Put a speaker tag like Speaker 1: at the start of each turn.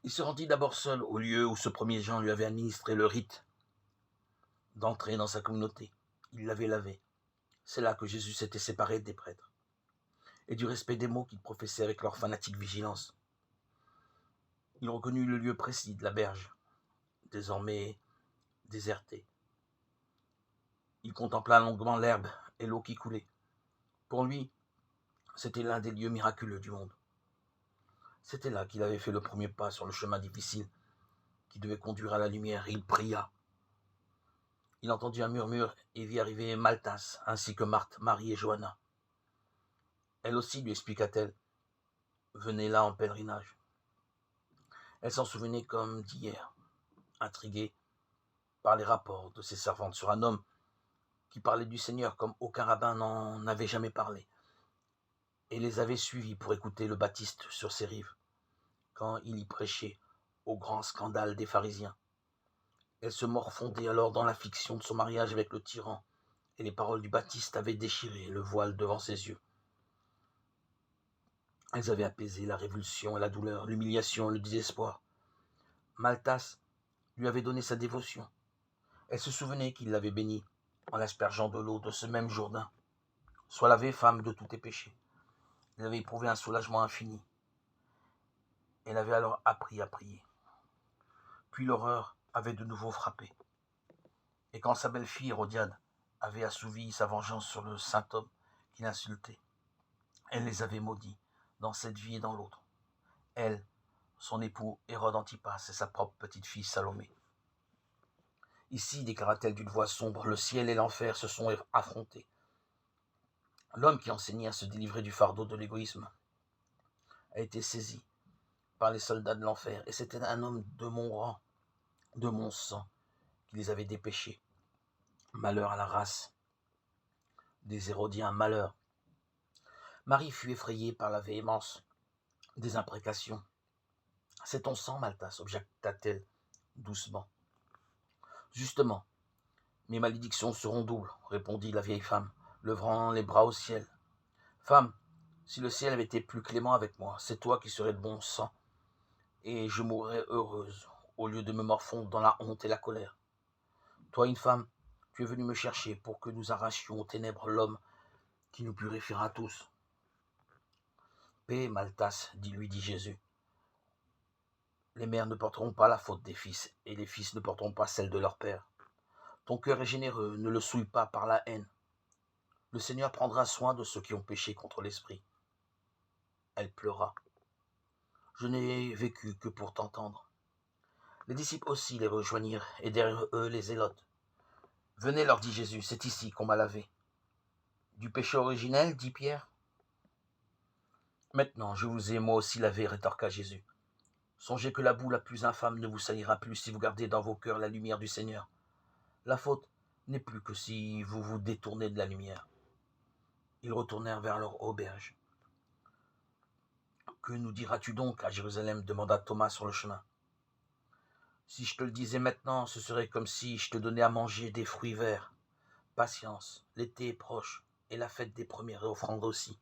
Speaker 1: Il se rendit d'abord seul au lieu où ce premier Jean lui avait administré le rite d'entrer dans sa communauté. Il l'avait lavé. C'est là que Jésus s'était séparé des prêtres et du respect des mots qu'ils professaient avec leur fanatique vigilance. Il reconnut le lieu précis de la berge, désormais désertée. Il contempla longuement l'herbe et l'eau qui coulait. Pour lui, c'était l'un des lieux miraculeux du monde. C'était là qu'il avait fait le premier pas sur le chemin difficile qui devait conduire à la lumière. Il pria. Il entendit un murmure et vit arriver Maltas, ainsi que Marthe, Marie et Johanna. Elle aussi, lui expliqua-t-elle, venait là en pèlerinage. Elle s'en souvenait comme d'hier, intriguée par les rapports de ses servantes sur un homme qui parlait du Seigneur comme aucun rabbin n'en avait jamais parlé, et les avait suivis pour écouter le Baptiste sur ses rives, quand il y prêchait au grand scandale des pharisiens. Elle se morfondait alors dans l'affliction de son mariage avec le tyran, et les paroles du Baptiste avaient déchiré le voile devant ses yeux. Elles avaient apaisé la révulsion et la douleur, l'humiliation et le désespoir. Maltas lui avait donné sa dévotion. Elle se souvenait qu'il l'avait bénie en l'aspergeant de l'eau de ce même Jourdain. Sois lavée, femme, de tous tes péchés. Elle avait éprouvé un soulagement infini. Elle avait alors appris à prier. Puis l'horreur avait de nouveau frappé. Et quand sa belle-fille Hérodiade avait assouvi sa vengeance sur le saint homme qui l'insultait, elle les avait maudits dans cette vie et dans l'autre. Elle, son époux Hérode Antipas et sa propre petite-fille Salomé. Ici, déclara-t-elle d'une voix sombre, le ciel et l'enfer se sont affrontés. L'homme qui enseignait à se délivrer du fardeau de l'égoïsme a été saisi par les soldats de l'enfer, et c'était un homme de mon rang, de mon sang, qui les avait dépêchés. Malheur à la race des Hérodiens, malheur. Marie fut effrayée par la véhémence des imprécations. C'est ton sang, Maltas, objecta-t-elle doucement. Justement, mes malédictions seront doubles, répondit la vieille femme, levant les bras au ciel. Femme, si le ciel avait été plus clément avec moi, c'est toi qui serais de bon sang, et je mourrais heureuse, au lieu de me morfondre dans la honte et la colère. Toi, une femme, tu es venue me chercher pour que nous arrachions aux ténèbres l'homme qui nous purifiera tous. Paix, Maltas, lui dit Jésus. Les mères ne porteront pas la faute des fils, et les fils ne porteront pas celle de leur père. Ton cœur est généreux, ne le souille pas par la haine. Le Seigneur prendra soin de ceux qui ont péché contre l'esprit. Elle pleura. Je n'ai vécu que pour t'entendre. Les disciples aussi les rejoignirent, et derrière eux les zélotes. Venez, leur dit Jésus, c'est ici qu'on m'a lavé. Du péché originel, dit Pierre. Maintenant, je vous ai moi aussi lavé, rétorqua Jésus. Songez que la boue la plus infâme ne vous salira plus si vous gardez dans vos cœurs la lumière du Seigneur. La faute n'est plus que si vous vous détournez de la lumière. Ils retournèrent vers leur auberge. Que nous diras-tu donc à Jérusalem demanda Thomas sur le chemin. Si je te le disais maintenant, ce serait comme si je te donnais à manger des fruits verts. Patience, l'été est proche, et la fête des premières offrandes aussi.